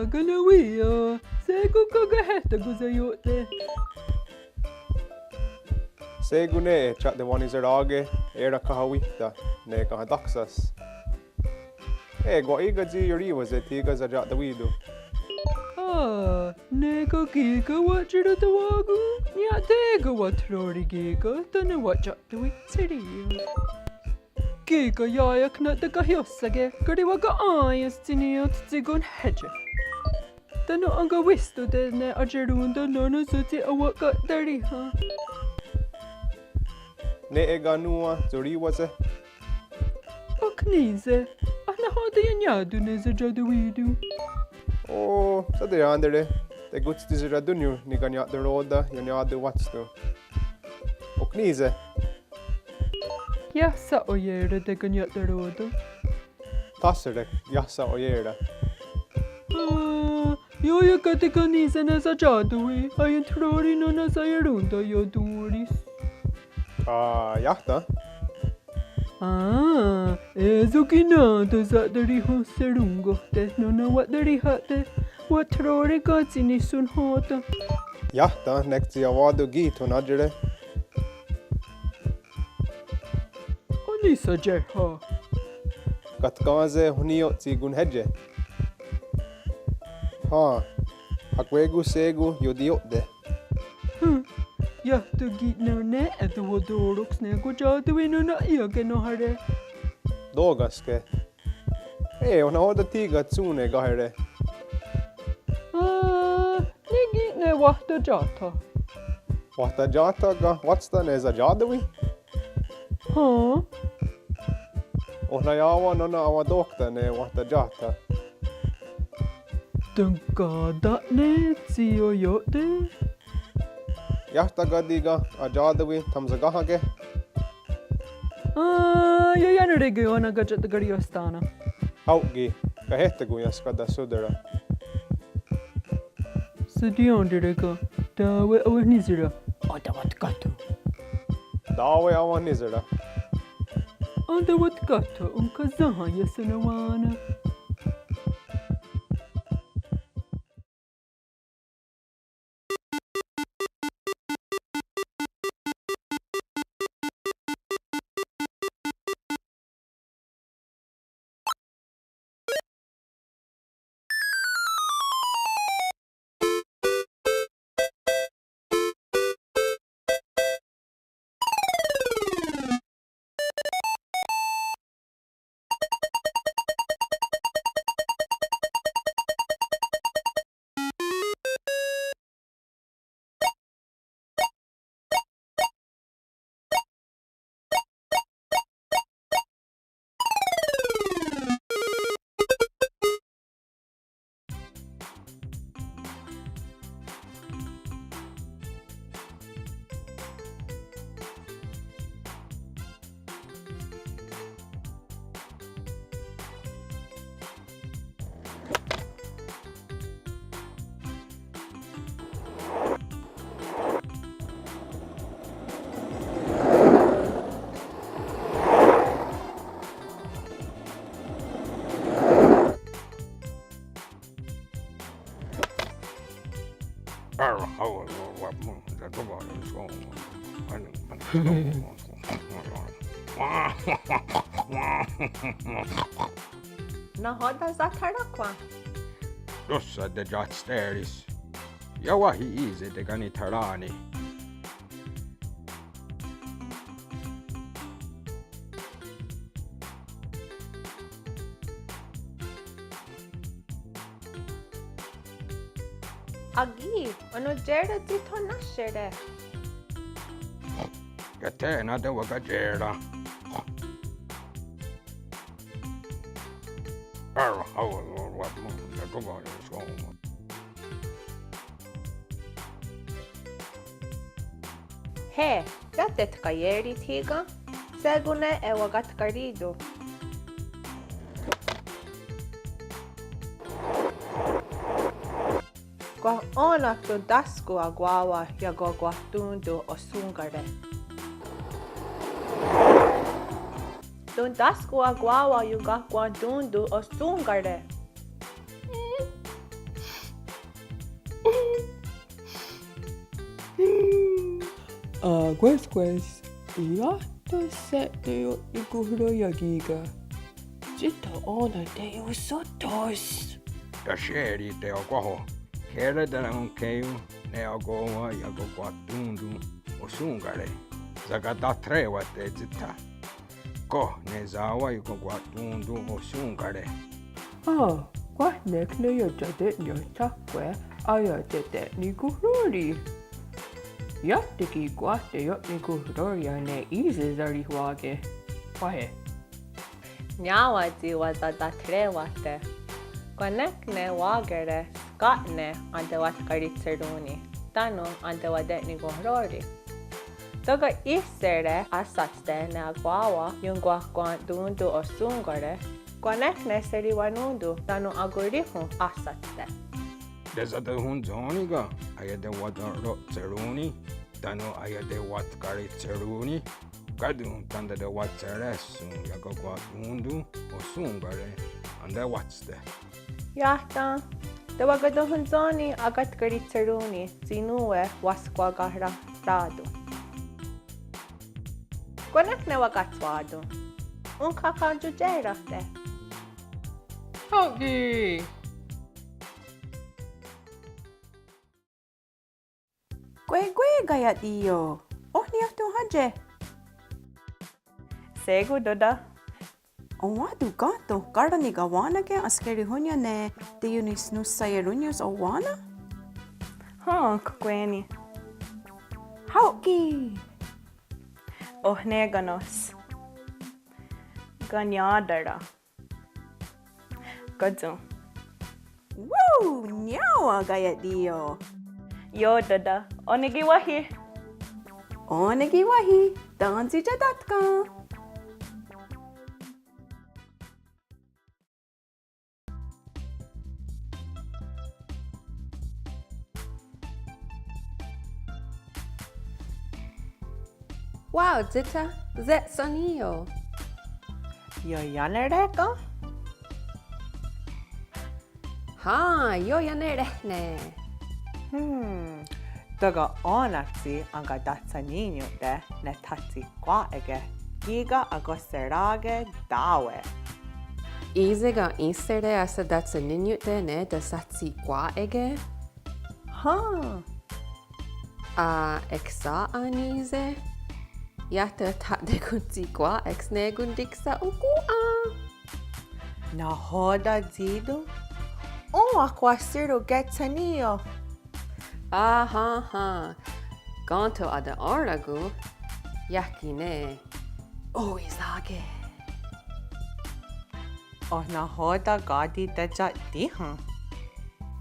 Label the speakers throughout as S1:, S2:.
S1: Galawia, Segu Kagaheta Guzayote.
S2: Segune chat the one is a rage, era kahawita, neka hadaxas. Go igazi yuri was it, tigas a jat the widow.
S1: Ah, Nego Giga, what you do the wagu? Yatega what Rory Giga, then what chat the wit city. Giga Yayak not the Gahiosage, Gariwaga eyes, Tiniot Zigon Hedge. Then no anga wisto then a Jerunda Nona Zuti a what got dirty, huh?
S2: Ne ganua, Zuri was it?
S1: Oknize, Anna Hadi and Yadun is a Jaduidu.
S2: Oh, so they are under the goods to the Radunu, Niganyat the Roda, Yanyad the Watch to. Oknize.
S1: Yassa oyera de Ganyat the Roda.
S2: Tassere, Yassa Oyera.
S1: Yo got the Ganisan as a Jadui, I am throwing on as I runda your duris.
S2: Yachta.
S1: Ezukina does that the Riho Serungo, there's no know what the Rihate, what Rory got in his soon hota.
S2: Yachta, next to Yawadu Git on Adjere.
S1: Onisa Jerha.
S2: Katkaze, Hunio, Zigun Hedge. Ha, Akwegu Segu, Yodiote.
S1: Ja, to get no net at the Wodorux Nego Jadu no Iagano Hare.
S2: Dogaske. On all the Tiga Tsune Gahare.
S1: Nigi ne Wata Jata.
S2: What a Jata, what's the Neza Jadawi?
S1: Huh?
S2: Onayawa, Nona, our doctor, ne what a Jata.
S1: Dunka that net, see your yote.
S2: Yachta Gadiga, a Jadawi, Tamzagahage.
S1: Yanrigi on a gadget the Gariostana.
S2: Outgi, Kahetaguyaska da Sudera.
S1: Sidion Direka, Dawe Owenizira. Oh, the what got to.
S2: Dawe Awan Nizera.
S1: Oh, the what got to Unkazaha, yes, and Awana.
S3: Na hoda za tarakwa.
S4: Rossa de Jatsteris. Yawahi is it the Ganitarani.
S3: Agi, ono jera zito nashere.
S4: Catena de Wagajera.
S3: He, jatet kajeri tiga, segune e wagat karido. Kwa ona to dasku agwawa ya gogwa tundu o sungare. Don dasku agwawa yuga kwa tundu o sungare.
S1: Quest. Yatta sette jo ikuhroja giga. Sitten ona te jo sotos.
S4: Da sheri te o koho. Kere da on keu. Ne o goa ja go kwatundu. O sungare. Zaga da trewa te zita. Ko ne zawa ju go kwatundu o sungare.
S1: Quahnek ne jo jade nyo takwe. Aja tete nikuhrori. Jattekin kuahte jo nikuhroja ne iise zarihuage. Vahe.
S3: Nyawati wata trewate. Konek ne wagere skatne ante wat karitseruni. Tanu ante wadet ni gohrori. Toga isere asatste ne agwawa yungwa kwantundu osungore. Konek ne seriwanundu tanu agurihu asatste.
S4: Desa de hun zoniga. Aya de wat ro zeruni. Tano aya de wat karitseruni. Kadun tanda de wat zeresu ja go kwatundu o sungare. Ande watste.
S3: Yahta. Tawagadohun zoni agat karitseruni. Zinue waskwa gahra radu. Konek ne wagatswadu. Unkakanju jerate.
S1: Hagi.
S5: Kwe gaya dio. Ohni ahtu haje.
S3: Segu doda.
S5: Owadu gato. Karani gawana ke askeri hunya ne. Tiyunis nusayerunyus owana?
S3: Kukweni.
S5: Hauki.
S3: Ohneganos. Ganyadara. Gadzu.
S5: Woo! Nyawa gaya dio.
S3: Yo doda. Onigiwahi.
S5: Onegi wahi. Danzi jadatka.
S6: Wow, Zita, zet sonio.
S3: Yo yanereka.
S6: Ha, yo ya nerehne.
S3: Daga onatsi anga datsa ninyo de ne tatsi kwa ege. Giga agoserage dawe.
S6: Izega instere asa datsa ninjute ne da satsi kwa ege. A eksa anize. Jata ta de kunti kwa ex ne gundiksa uku a.
S3: Na hoda zidu. Akwasiru getsanio.
S6: Ha. Ganto ada oragu. Yaki ne. Oizage.
S3: Na hoda gadi deja diha.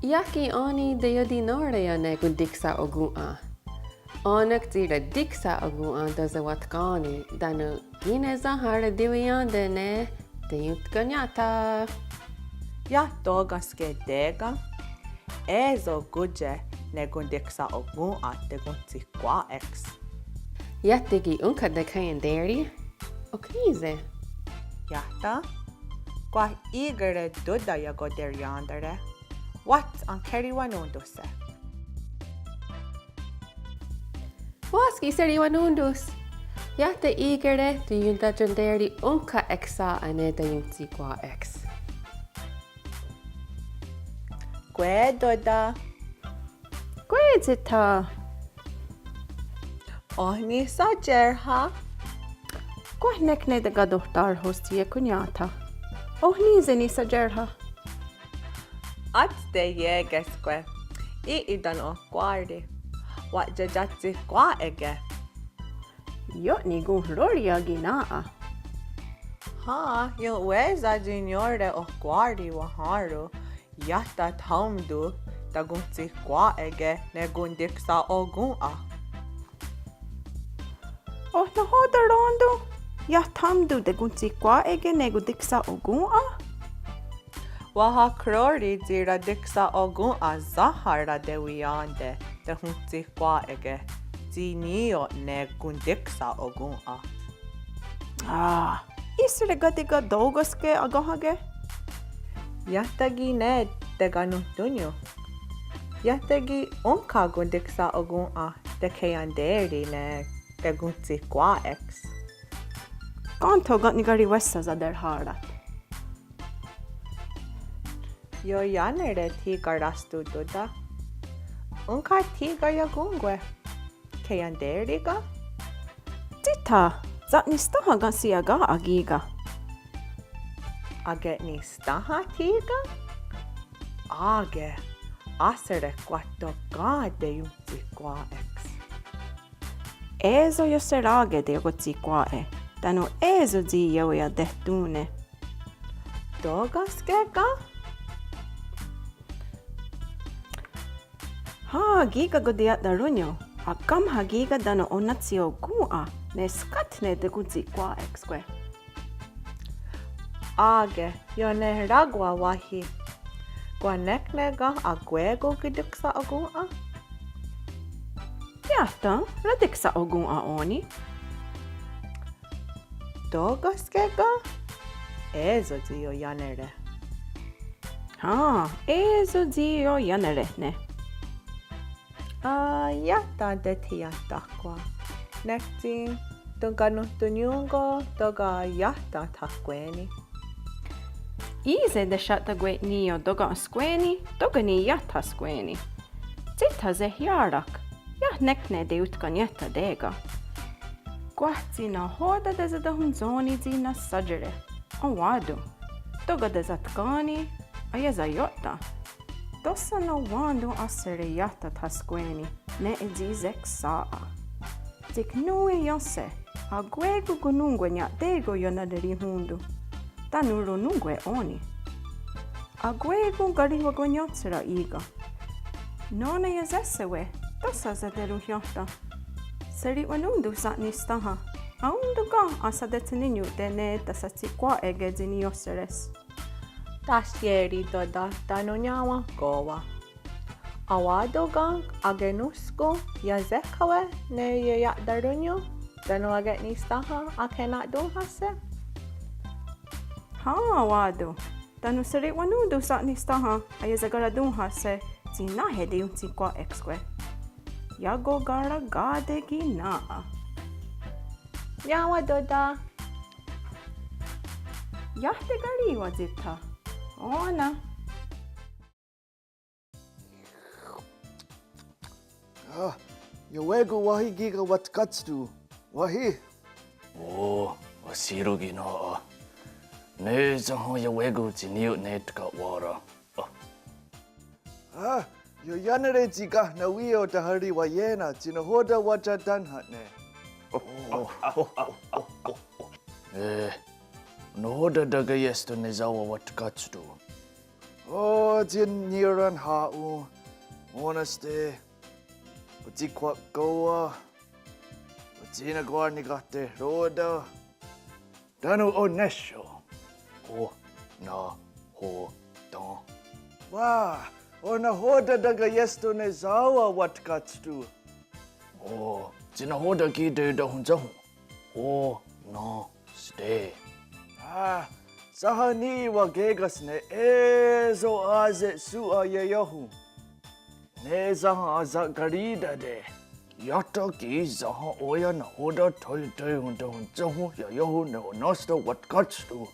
S6: Yaki ani de yodi norea ne gundiksa ogu a. Onak tira diksa ogu a da zawatkani. Danu gine zahara diwiande ne. De yutkanyata.
S3: Ya dogaske dega. Ezo guje ne gundiksa ogun at de gunti kwa ex.
S6: Yattigi unka de kayanderi. Oknize.
S3: Yata. Kwa igere duda ya goder yandere. What an keri wanunduse.
S6: Waski seri wanundus. Yatta igere de yunta janderi unka exa ane de yunti kwa ex.
S3: Kwe duda.
S5: Gwedzita.
S3: Ohni sa jerha.
S5: Kwahnek ne de gadohtar hostie kunyata. Ohni zeni sa jerha.
S3: At de yegesque. Idan o guardi. Wat jajatsi kwa ege.
S5: Yotni guhroria ginaa.
S3: Yung weza juniore o guardi waharu. Yata taumdu. Tagunti kwa ege ne gundiksa ogun a.
S5: Na hoda rondo. Ya tamdu de gunti kwa ege nego diksa ogun a.
S3: Waha krori zira diksa ogun a zahara de wiyande. De hunti kwa ege. Zinio ne gundiksa ogun a.
S5: Isre gadiga dogaske agahage.
S3: Yatagi ne de ganuntunyo. Yatagi unka gundiksa ogun a. De kayanderi ne te gunti kwa ex.
S5: Ganto gat ni gari wessa za der harat.
S3: Yo yanere ti garastu doda. Unka ti gaya gungwe. Ke yanderiga?
S5: Tita, zat ni staha gan siaga agiga.
S3: Age ni staha tiga? Age. Asere quatto gade yunti qua ex.
S5: Ezo jo serage de gotsi kwae. Tano ezo di jo ja dehtune.
S3: Dogaskega?
S5: Ha giga godiat da runyo. A kam ha giga dano onazio gua. Ne skatne de gotsi kwa exque.
S3: Age, yo ne ragwa wahi. Gwaneknega agwego giduksa agua?
S5: Jahta, radiksa ogun a oni.
S3: Dogaskega? Ezo dio yanere.
S5: Ha, ezo di jo janerehne.
S3: Jata de tiatakwa. Nekti, toga nutunyungo, toga jata takweni.
S5: Ize de shata gwe nio doga squeni, doga ni jata squeni. Zita ze jarak. Ja nekne de utkanjeta dega. Guahzi na hoda de za da hunzoni zi na sajere. O wadu. Doga de zatkani, a je za jota. Dosa no wandu asere jata tasqueni, ne e zi zek saa. Zik nue jose, a gwegu gunungwe nja dego jona de rihundu. Tanuro nungwe oni. A gwegu gariwa gonjotsera iga. Nona je zesewe, dosa za deru jota. Seri wanundu sa nistaha. A unduga asa deteninju de ne da sa cikwa ege zini joseres.
S3: Tasjeri doda tanunyawa goa. Awadoga agenusko yazekawe ne je darunyo. Dano aget nistaha akenat duhase.
S5: Ha wadu. Tanu seri wanundu sa nistaha. A je zagara dunhase. Zina hede un cikwa exque. Yago gara gade gina.
S3: Yawa doda.
S5: Yahte gariwa zita. Ona.
S7: Yowego wahi giga wat katstu. Wahi.
S8: Wasirugi no. Ne zaho yowego ziniu net ka wara.
S7: Yo yanere ziga na wio da hari wa yena zina hoda waja dan hatne.
S8: No hoda daga yesto ne zawa wat katstu.
S7: Zin niran ha'u. Honaste. Uzi kwa goa. Uzina goa nigate roda. Danu onesho.
S8: Na ho don.
S7: Ona hoda daga yesto ne zawa wat katstu.
S8: Zina hoda ki de da hunzahu. No stay.
S7: Sahani wa gegas ne ezo aze sua yeyohu. Ne zaha aza garida de.
S8: Yata ki zaha oya na hoda toy hunzahu ya yohu ne onasta wat katstu.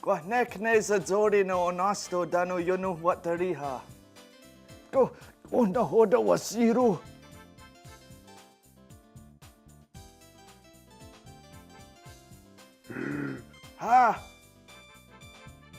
S7: Kwa nek ne sa zori no onasto dano yonu watariha. Go ona hoda wasiru.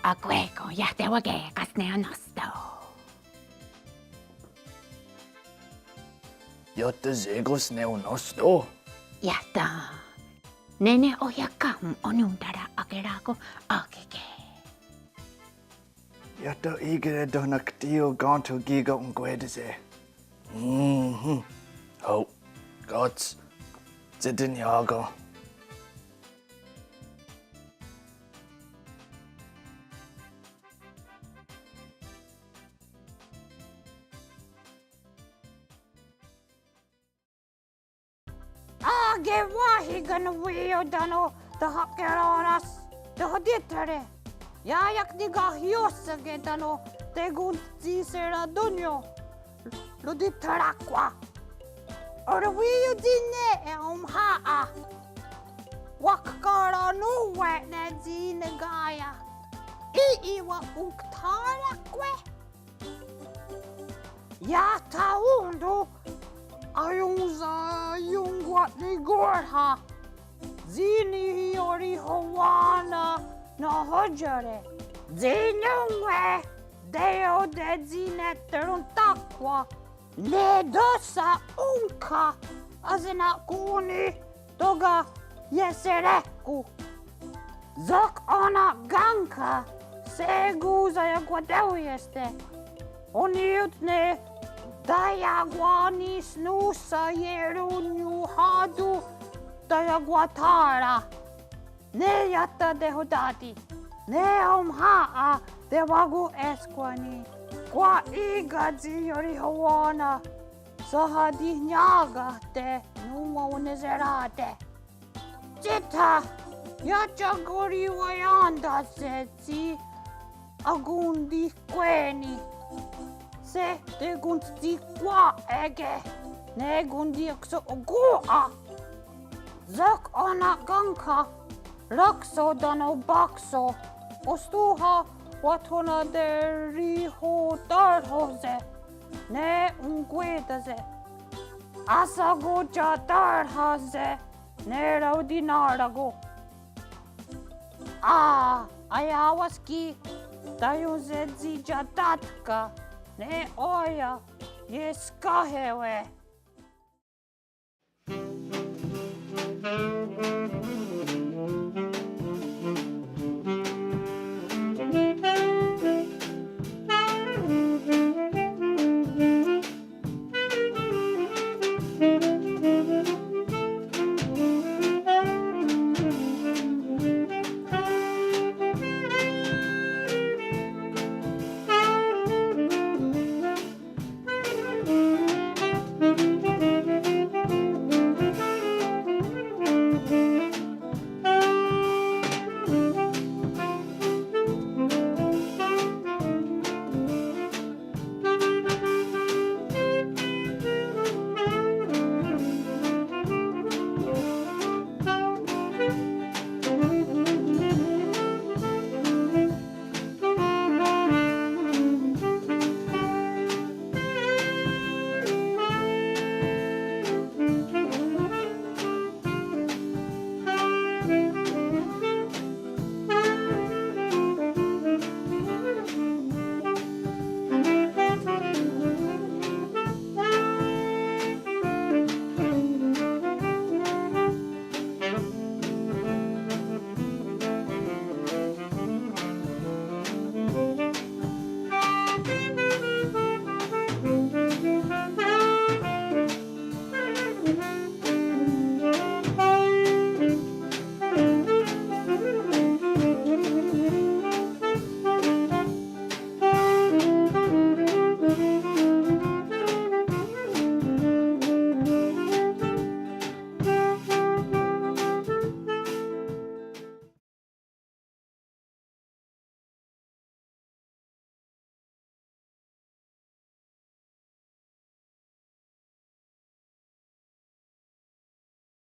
S9: Agwego jahte wagegas ne onosto.
S8: Yata zegos ne onasto.
S9: Jahta. Nene ojakam onundara agerago agege.
S7: Yata igere donak tio ganto giga ungwedeze.
S8: Gods. Zidin yaga.
S9: Age wahi gana wio dano da hakeronas da hoditere. Jajak diga hiosage dano te gunti sera dunyo. Luditarakwa. Ora wiu dine e haa. Wakara no ne dine gaya. Iwa uktara kwe. Ya taundu. Ayunza yungwat ni gorha. Zini hiori hawana na hojare. Zinungwe. Deo de zine teruntakwa. Le dosa unka. Azina kuni. Toga yesereku. Zok ona ganka. Segu zayagwadeu este. Oniutne. Dayagwani snusa yerunyu hadu. Dayagwatara. Ne yata de hodati. Ne omhaa de wagu esquani. Kwa igazi yori hawana. Sahadi nyaga te numa unezerate. Jita yachagori wayanda seti. Agundi kweni. Se te gundi kwa ege. Ne gundi akso ogua. Zak ona ganka. Rakso dano bakso. Ostuha watona de riho darhoze. Ne unguedaze. Asago jadarhaze. Ne raudinarago. Ayawaski. Tayo zedzi jadatka. Ne oya. Yeskahewe.